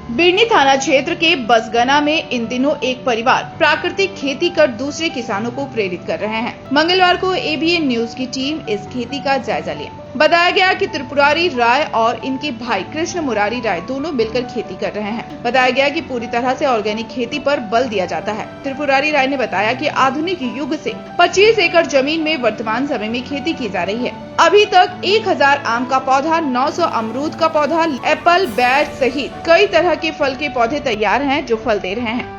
बिरनी थाना क्षेत्र के बसगना में इन दिनों एक परिवार प्राकृतिक खेती कर दूसरे किसानों को प्रेरित कर रहे हैं। मंगलवार को एबीएन न्यूज की टीम इस खेती का जायजा लिया। बताया गया कि त्रिपुरारी राय और इनके भाई कृष्ण मुरारी राय दोनों मिलकर खेती कर रहे हैं। बताया गया कि पूरी तरह से ऑर्गेनिक खेती पर बल दिया जाता है। त्रिपुरारी राय ने बताया कि आधुनिक युग से 25 एकड़ जमीन में वर्तमान समय में खेती की जा रही है। अभी तक 1000 आम का पौधा, 900 अमरूद का पौधा, एप्पल, बैर सहित कई तरह के फल के पौधे तैयार हैं जो फल दे रहे हैं।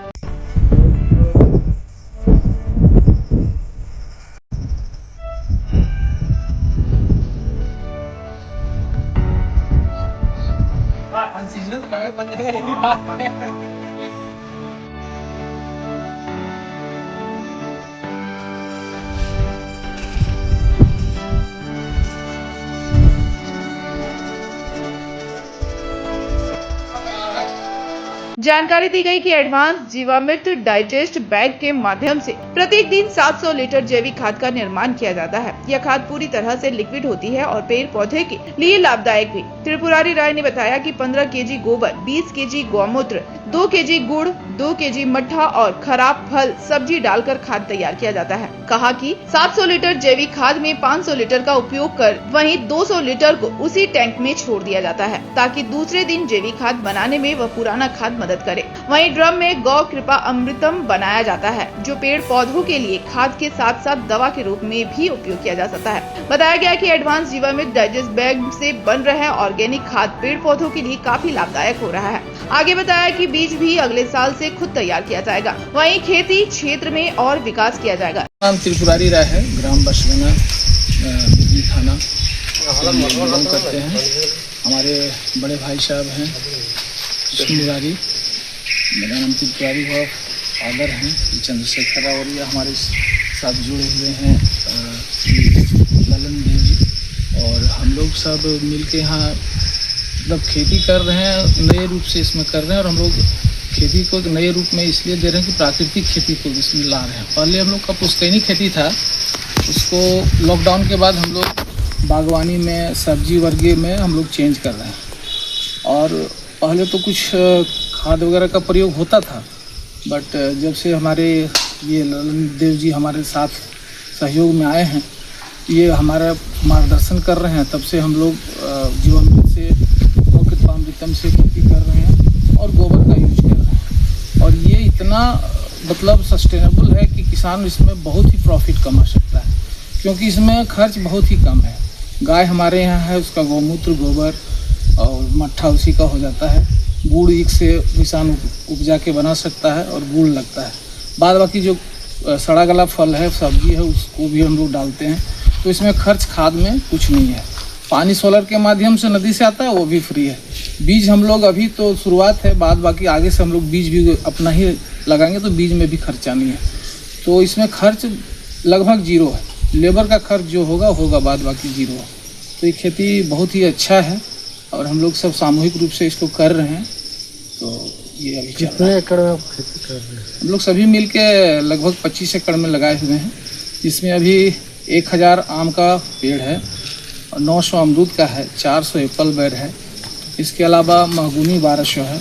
जानकारी दी गई कि एडवांस जीवामृत डाइजेस्ट बैग के माध्यम से प्रत्येक दिन 700 लीटर जैविक खाद का निर्माण किया जाता है। यह खाद पूरी तरह से लिक्विड होती है और पेड़ पौधे के लिए लाभदायक भी। त्रिपुरारी राय ने बताया कि 15 केजी गोबर, 20 केजी गौमूत्र, 2 केजी गुड़, 2 केजी मट्ठा और खराब फल सब्जी डालकर खाद तैयार किया जाता है। कहा कि 700 लीटर जैविक खाद में 500 लीटर का उपयोग कर वहीं 200 लीटर को उसी टैंक में छोड़ दिया जाता है ताकि दूसरे दिन जैविक खाद बनाने में वह पुराना खाद मदद करे। वहीं ड्रम में गौ कृपा अमृतम बनाया जाता है जो पेड़ पौधों के लिए खाद के साथ साथ दवा के रूप में भी उपयोग किया जा सकता है। बताया गया कि एडवांस जीवामृत डाइजेस्ट बैग से बन रहे ऑर्गेनिक खाद पेड़ पौधों के लिए काफी लाभदायक हो रहा है। आगे बताया कि बीज भी अगले साल से खुद तैयार किया जाएगा। वहीं खेती क्षेत्र में और विकास किया जाएगा। नाम त्रिपुरारी राय है, ग्राम बसगना, बिरनी थाना बिलोंग करते हैं। हमारे बड़े भाई साहब हैं कृष्ण मुरारी, मेरा नाम त्रिपुरारी हुआ, फादर हैं चंद्रशेखर राव और ये हमारे साथ जुड़े हुए हैं ललन देव जी। और हम लोग सब मिलके यहाँ मतलब खेती कर रहे हैं, नए रूप से इसमें कर रहे हैं। और हम लोग खेती को नए रूप में इसलिए दे रहे हैं कि प्राकृतिक खेती को इसमें ला रहे हैं। पहले हम लोग का पुश्तैनी खेती था, उसको लॉकडाउन के बाद हम लोग बागवानी में सब्जी वर्गे में हम लोग चेंज कर रहे हैं। और पहले तो कुछ खाद वगैरह का प्रयोग होता था, बट जब से हमारे ये ललन देव जी हमारे साथ सहयोग में आए हैं, ये हमारा मार्गदर्शन कर रहे हैं, तब से हम लोग जीवामृत से कृपामृतम से खेती कर रहे हैं और गोबर का यूज कर रहे हैं। और ये इतना मतलब सस्टेनेबल है कि किसान इसमें बहुत ही प्रॉफिट कमा सकता है, क्योंकि इसमें खर्च बहुत ही कम है। गाय हमारे यहाँ है, उसका गौमूत्र, गोबर और मट्ठा उसी का हो जाता है। गुड़ एक से किसान उपजा के बना सकता है और गुड़ लगता है। बाद बाकी जो सड़ा गला फल है, सब्जी है, उसको भी हम लोग डालते हैं। तो इसमें खर्च खाद में कुछ नहीं है। पानी सोलर के माध्यम से नदी से आता है, वो भी फ्री है। बीज हम लोग अभी तो शुरुआत है, बाद बाकी आगे से हम लोग बीज भी अपना ही लगाएंगे तो बीज में भी खर्चा नहीं है। तो इसमें खर्च लगभग जीरो है। लेबर का खर्च जो होगा बाद बाकी जीरो है। तो ये खेती बहुत ही अच्छा है और हम लोग सब सामूहिक रूप से इसको कर रहे हैं। तो ये अभी कितने एकड़ में आप खेती कर रहे हैं? हम लोग सभी मिल के लगभग 25 एकड़ में लगाए हुए हैं, जिसमें अभी 1000 आम का पेड़ है और 900 अमरूद का है, 400 एप्पल बेर है। इसके अलावा महगूनी 1200 है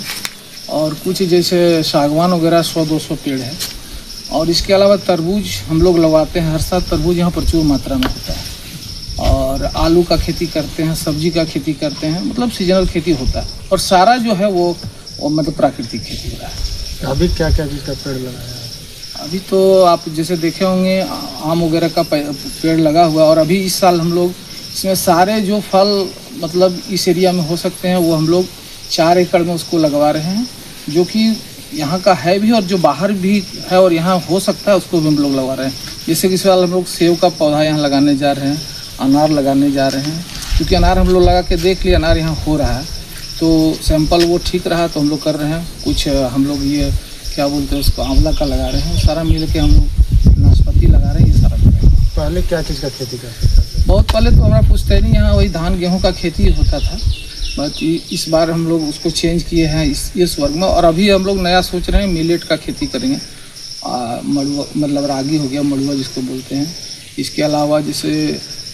और कुछ जैसे सागवान वगैरह 100-200 पेड़ है। और इसके अलावा तरबूज हम लोग लगवाते हैं, हर साल तरबूज यहाँ प्रचुर मात्रा में होता है। और आलू का खेती करते हैं, सब्जी का खेती करते हैं, मतलब सीजनल खेती होता है। और सारा जो है वो मतलब प्राकृतिक खेती हो रहा है। अभी क्या क्या चीज़ का पेड़ लगाया है? अभी तो आप जैसे देखे होंगे आम वगैरह का पेड़ लगा हुआ। और अभी इस साल हम लोग इसमें सारे जो फल मतलब इस एरिया में हो सकते हैं वो हम लोग 4 एकड़ में उसको लगवा रहे हैं, जो कि यहाँ का है भी और जो बाहर भी है और यहाँ हो सकता है उसको भी हम लोग लगवा रहे हैं। जैसे कि इस साल हम लोग सेब का पौधा यहाँ लगाने जा रहे हैं, अनार लगाने जा रहे हैं, क्योंकि अनार हम लोग लगा के देख लिए, अनार यहाँ हो रहा है तो सैंपल वो ठीक रहा तो हम लोग कर रहे हैं। कुछ हम लोग ये क्या बोलते हैं उसको आंवला का लगा रहे हैं, सारा मिल के हम लोग नाशपाती लगा रहे हैं, ये सारा कर रहे हैं। पहले क्या चीज़ का खेती करते थे? बहुत पहले तो हमारा पुश्तैनी यहाँ वही धान गेहूँ का खेती होता था, बट इस बार हम लोग उसको चेंज किए हैं इस वर्ग में। और अभी हम लोग नया सोच रहे हैं मिलेट का खेती करेंगे, मड़ुआ मतलब रागी हो गया, मड़ुआ जिसको बोलते हैं। इसके अलावा जैसे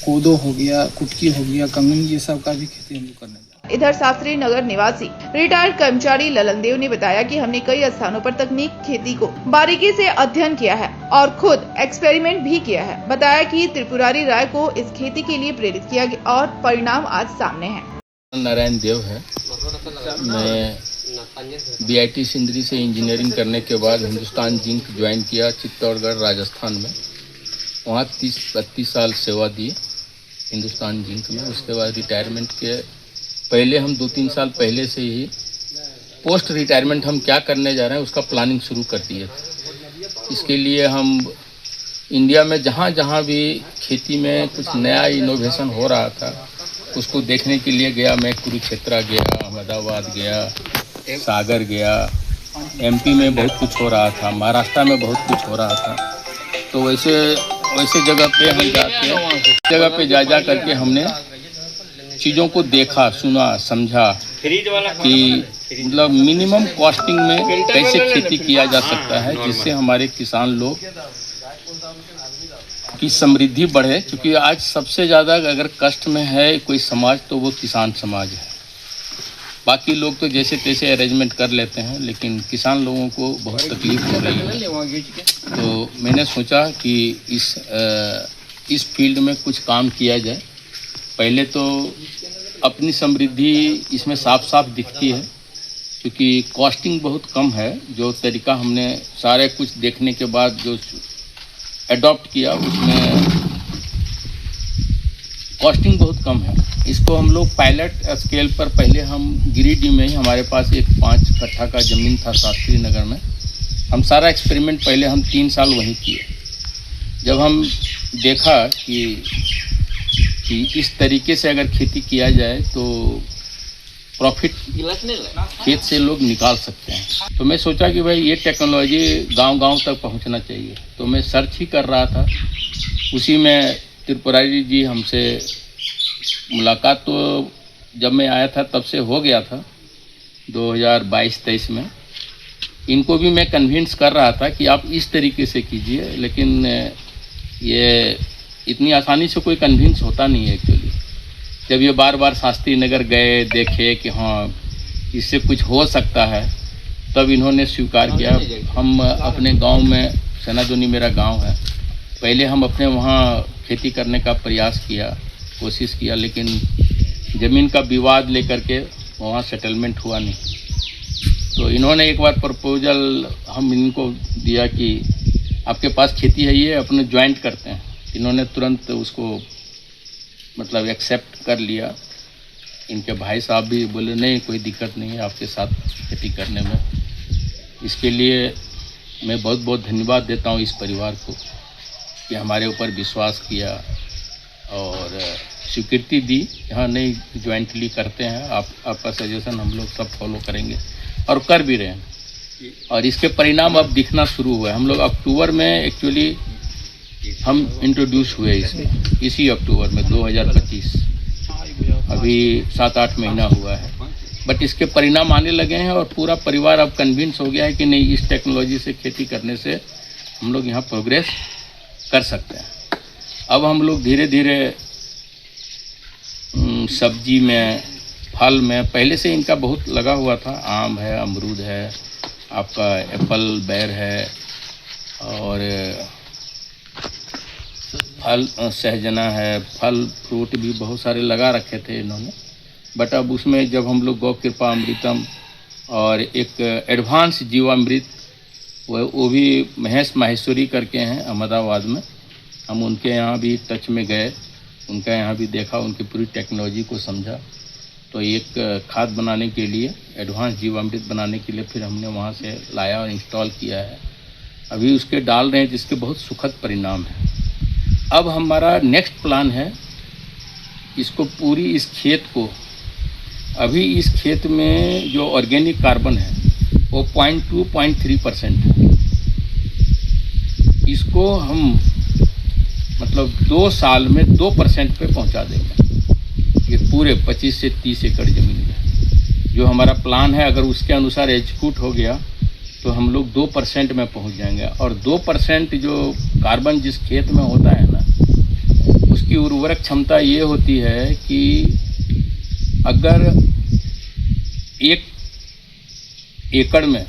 कोदो हो गया, कुटकी हो गया, कंगनी, ये सब का भी खेती हम लोग करने इधर शास्त्री नगर निवासी रिटायर्ड कर्मचारी ललन देव ने बताया कि हमने कई स्थानों पर तकनीक खेती को बारीकी से अध्ययन किया है और खुद एक्सपेरिमेंट भी किया है। बताया कि त्रिपुरारी राय को इस खेती के लिए प्रेरित किया गया और परिणाम आज सामने है। नारायण देव है। मैं BIT सिंदरी से इंजीनियरिंग करने के बाद हिंदुस्तान जिंक ज्वाइन किया चित्तौड़गढ़ राजस्थान में। वहाँ 30-32 साल सेवा दी हिंदुस्तान जिंक में। उसके बाद रिटायरमेंट के पहले हम 2-3 साल पहले से ही पोस्ट रिटायरमेंट हम क्या करने जा रहे हैं उसका प्लानिंग शुरू कर दिए थे। इसके लिए हम इंडिया में जहाँ जहाँ भी खेती में कुछ नया इनोवेशन हो रहा था उसको देखने के लिए गया। मैं कुरुक्षेत्र गया, अहमदाबाद गया, सागर गया। MP में बहुत कुछ हो रहा था, महाराष्ट्र में बहुत कुछ हो रहा था। तो वैसे जगह पे हम जाके जगह पे जा करके हमने चीज़ों को देखा, सुना, समझा कि मतलब मिनिमम कॉस्टिंग में कैसे खेती किया जा सकता है जिससे हमारे किसान लोग की समृद्धि बढ़े। क्योंकि आज सबसे ज़्यादा अगर कष्ट में है कोई समाज तो वो किसान समाज है। बाकी लोग तो जैसे तैसे अरेंजमेंट कर लेते हैं, लेकिन किसान लोगों को बहुत तकलीफ हो रही है। तो मैंने सोचा कि इस फील्ड में कुछ काम किया जाए। पहले तो अपनी समृद्धि इसमें साफ साफ दिखती है क्योंकि कॉस्टिंग बहुत कम है। जो तरीका हमने सारे कुछ देखने के बाद जो अडॉप्ट किया उसमें कॉस्टिंग बहुत कम है। इसको हम लोग पायलट स्केल पर पहले हम गिरिडीह में ही, हमारे पास एक 5 कट्ठा का ज़मीन था शास्त्री नगर में। हम सारा एक्सपेरिमेंट पहले हम 3 साल वहीं किए। जब हम देखा कि इस तरीके से अगर खेती किया जाए तो प्रॉफिट खेत से लोग निकाल सकते हैं। तो मैं सोचा कि भाई ये टेक्नोलॉजी गांव-गांव तक पहुंचना चाहिए। तो मैं सर्च ही कर रहा था। उसी में त्रिपुरारी जी हमसे मुलाकात तो जब मैं आया था तब से हो गया था 2022-23 में। इनको भी मैं कन्विंस कर रहा था कि आप इस तरीके से कीजिए, लेकिन ये इतनी आसानी से कोई कन्विंस होता नहीं है एक्चुअली। जब ये बार बार शास्त्री नगर गए, देखे कि हाँ इससे कुछ हो सकता है, तब इन्होंने स्वीकार किया। हम अपने गांव में, सेनादोनी मेरा गांव है, पहले हम अपने वहाँ खेती करने का प्रयास किया, कोशिश किया, लेकिन ज़मीन का विवाद लेकर के वहाँ सेटलमेंट हुआ नहीं। तो इन्होंने एक बार प्रपोजल हम इनको दिया कि आपके पास खेती है, ये अपने ज्वाइंट करते हैं। इन्होंने तुरंत उसको मतलब एक्सेप्ट कर लिया। इनके भाई साहब भी बोले नहीं कोई दिक्कत नहीं है आपके साथ खेती करने में। इसके लिए मैं बहुत बहुत धन्यवाद देता हूँ इस परिवार को कि हमारे ऊपर विश्वास किया और स्वीकृति दी। हाँ नहीं, ज्वाइंटली करते हैं, आपका सजेशन हम लोग सब फॉलो करेंगे और कर भी रहे हैं। और इसके परिणाम अब दिखना शुरू हुआ है। हम लोग अक्टूबर में एक्चुअली हम इंट्रोड्यूस हुए इसमें, इसी अक्टूबर में 2025। अभी 7-8 महीना हुआ है, बट इसके परिणाम आने लगे हैं और पूरा परिवार अब कन्विंस हो गया है कि नहीं, इस टेक्नोलॉजी से खेती करने से हम लोग यहाँ प्रोग्रेस कर सकते हैं। अब हम लोग धीरे धीरे सब्जी में, फल में, पहले से इनका बहुत लगा हुआ था। आम है, अमरूद है, आपका एप्पल, बेर है और फल सहजना है, फल फ्रूट भी बहुत सारे लगा रखे थे इन्होंने। बट अब उसमें जब हम लोग गौ कृपा अमृतम और एक एडवांस जीवामृत, वो भी महेश माहेश्वरी करके हैं अहमदाबाद में, हम उनके यहाँ भी टच में गए, उनका यहाँ भी देखा, उनकी पूरी टेक्नोलॉजी को समझा। तो एक खाद बनाने के लिए, एडवांस जीवामृत बनाने के लिए फिर हमने वहाँ से लाया और इंस्टॉल किया है। अभी उसके डाल रहे हैं जिसके बहुत सुखद परिणाम है। अब हमारा नेक्स्ट प्लान है इसको पूरी इस खेत को, अभी इस खेत में जो ऑर्गेनिक कार्बन है वो 0.2-0.3% है। इसको हम मतलब 2 साल में 2% पे पहुंचा देंगे। ये पूरे 25 से 30 एकड़ ज़मीन में जो हमारा प्लान है, अगर उसके अनुसार एग्जीक्यूट हो गया तो हम लोग 2% में पहुंच जाएंगे। और 2% जो कार्बन जिस खेत में होता है ना, उसकी उर्वरक क्षमता ये होती है कि अगर 1 एकड़ में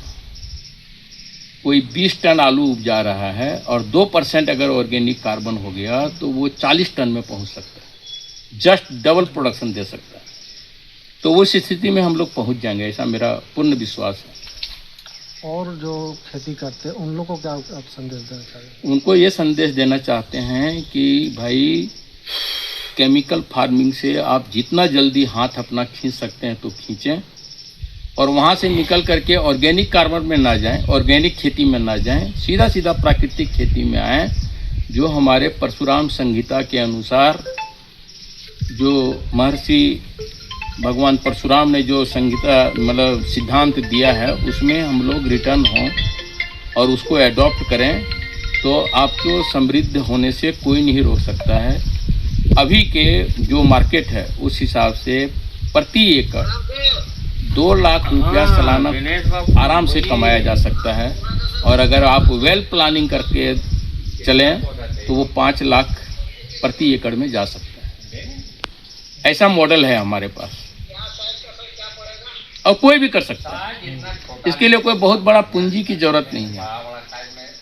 कोई 20 टन आलू उपजा रहा है और 2% अगर ऑर्गेनिक कार्बन हो गया तो वो 40 टन में पहुंच सकता है, जस्ट डबल प्रोडक्शन दे सकता है। तो उस स्थिति में हम लोग पहुंच जाएंगे, ऐसा मेरा पूर्ण विश्वास है। और जो खेती करते हैं उन लोगों को क्या आप संदेश देना चाहिए? उनको ये संदेश देना चाहते हैं कि भाई केमिकल फार्मिंग से आप जितना जल्दी हाथ अपना खींच सकते हैं तो खींचें, और वहाँ से निकल करके ऑर्गेनिक कार्बन में ना जाएं, ऑर्गेनिक खेती में ना जाएं, सीधा सीधा प्राकृतिक खेती में आएँ। जो हमारे परशुराम संहिता के अनुसार जो महर्षि भगवान परशुराम ने जो संहिता मतलब सिद्धांत दिया है उसमें हम लोग रिटर्न हों और उसको एडॉप्ट करें, तो आपको समृद्ध होने से कोई नहीं रोक सकता है। अभी के जो मार्केट है उस हिसाब से प्रति एकड़ 2 लाख रुपया सालाना आराम से कमाया जा सकता है, और अगर आप वेल प्लानिंग करके चलें तो वो 5 लाख प्रति एकड़ में जा सकता है। ऐसा मॉडल है हमारे पास और कोई भी कर सकता है। इसके लिए कोई बहुत बड़ा पूंजी की जरूरत नहीं है,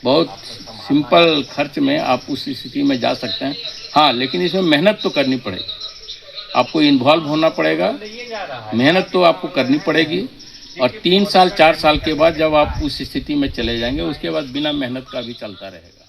बहुत सिंपल खर्च में आप उस स्थिति में जा सकते हैं। हाँ, लेकिन इसमें मेहनत तो करनी पड़ेगी, आपको इन्वॉल्व होना पड़ेगा, मेहनत तो आपको करनी पड़ेगी। और 3 साल 4 साल के बाद जब आप उस स्थिति में चले जाएंगे उसके बाद बिना मेहनत का भी चलता रहेगा।